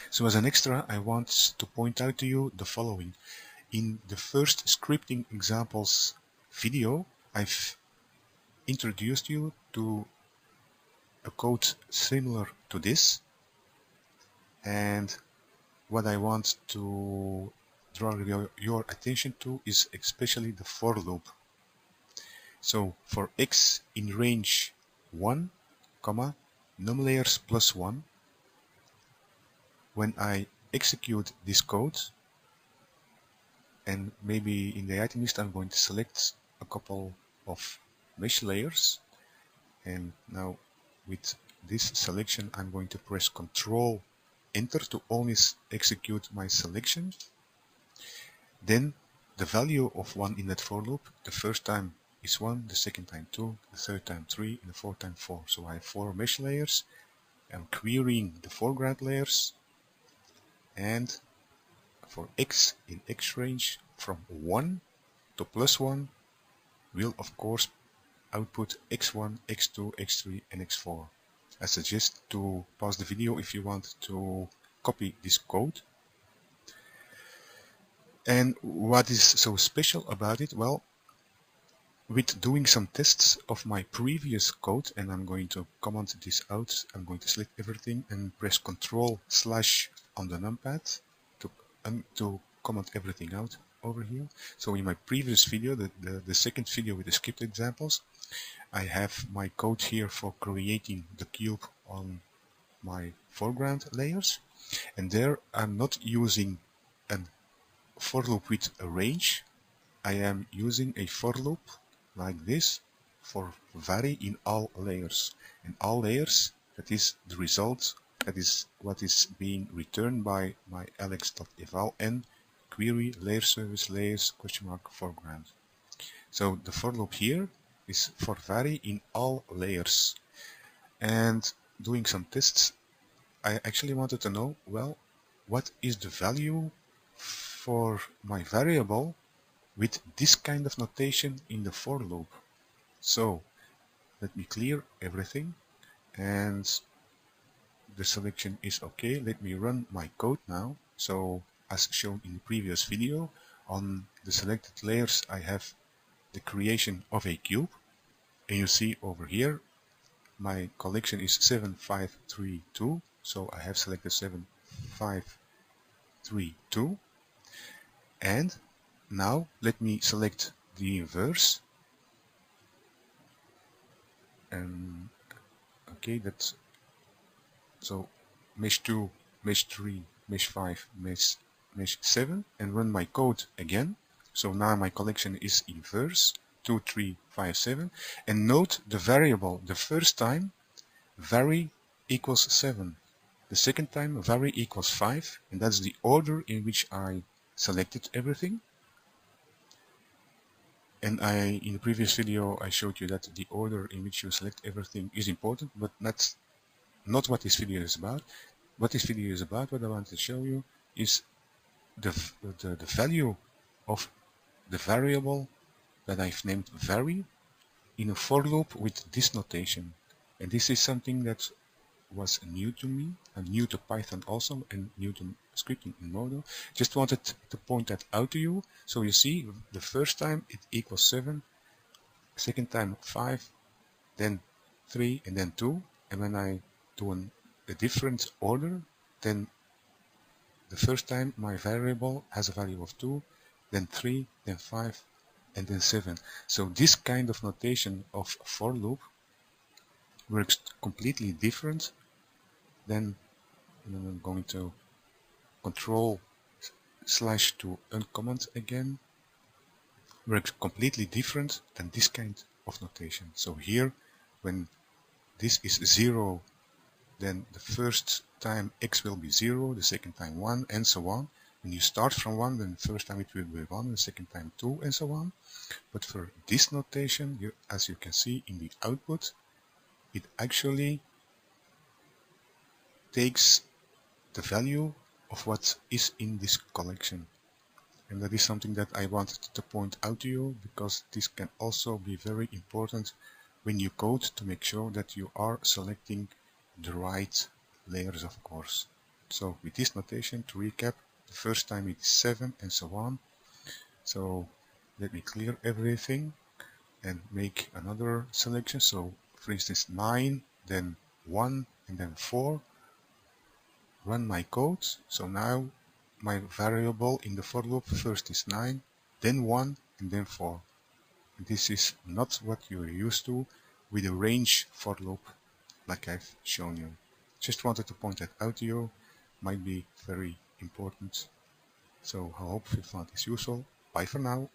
So as an extra, I want to point out to you the following. In the first scripting examples video, I've introduced you to a code similar to this, and what I want to draw your attention to is especially the for loop. So for x in range 1, comma, num layers plus 1, when I execute this code, and maybe in the item list I'm going to select a couple of mesh layers, and now with this selection I'm going to press Ctrl Enter to only execute my selection. Then the value of 1 in that for loop, the first time is 1, the second time 2, the third time 3, and the fourth time 4. So I have 4 mesh layers. I'm querying the foreground layers, and for x in x range from 1 to plus 1 will of course output x1, x2, x3 and x4. I suggest to pause the video if you want to copy this code. And what is so special about it? Well, with doing some tests of my previous code, and I'm going to comment this out, I'm going to select everything and press Ctrl/ on the numpad to comment everything out over here. So in my previous video, the second video with the script examples, I have my code here for creating the cube on my foreground layers, and there I'm not using a for loop with a range. I am using a for loop like this for vary in all layers, and all layers, that is the result, that is what is being returned by my alex.eval and query layerservice layers foreground. So the for loop here is for vary in all layers. And doing some tests, I actually wanted to know, well, what is the value for my variable with this kind of notation in the for loop? So let me clear everything, and the selection is okay. Let me run my code now. So as shown in the previous video, on the selected layers I have the creation of a cube, and you see over here my collection is 7532, so I have selected 7532, and now let me select the inverse, and okay, that's so mesh 2, mesh 3, mesh 5, mesh 7, and run my code again. So now my collection is inverse 2, 3, 5, 7, and note the variable. The first time vary equals 7, the second time vary equals 5, and that's the order in which I selected everything. And in the previous video I showed you that the order in which you select everything is important, but that's not what this video is about. What this video is about, what I want to show you, is the value of the variable that I've named vary in a for loop with this notation. And this is something that was new to me, and new to Python also, and new to scripting in Modo. Just wanted to point that out to you. So you see, the first time it equals 7, second time 5, then 3, and then 2. And when I do a different order, then the first time my variable has a value of 2, then 3, then 5, and then 7. So this kind of notation of for loop works completely different than, and I'm going to Ctrl/ to uncomment again, works completely different than this kind of notation. So here, when this is 0, then the first time x will be 0, the second time 1, and so on. When you start from 1, then the first time it will be 1, the second time 2, and so on. But for this notation, as you can see in the output, it actually takes the value of what is in this collection. And that is something that I wanted to point out to you, because this can also be very important when you code, to make sure that you are selecting the right layers, of course. So with this notation, to recap, the first time it is 7 and so on. So let me clear everything and make another selection. So for instance 9, then 1 and then 4. Run my code. So now my variable in the for loop first is 9, then 1 and then 4. This is not what you're used to with a range for loop like I've shown you. Just wanted to point that out to you. Might be very important. So I hope you found this useful. Bye for now.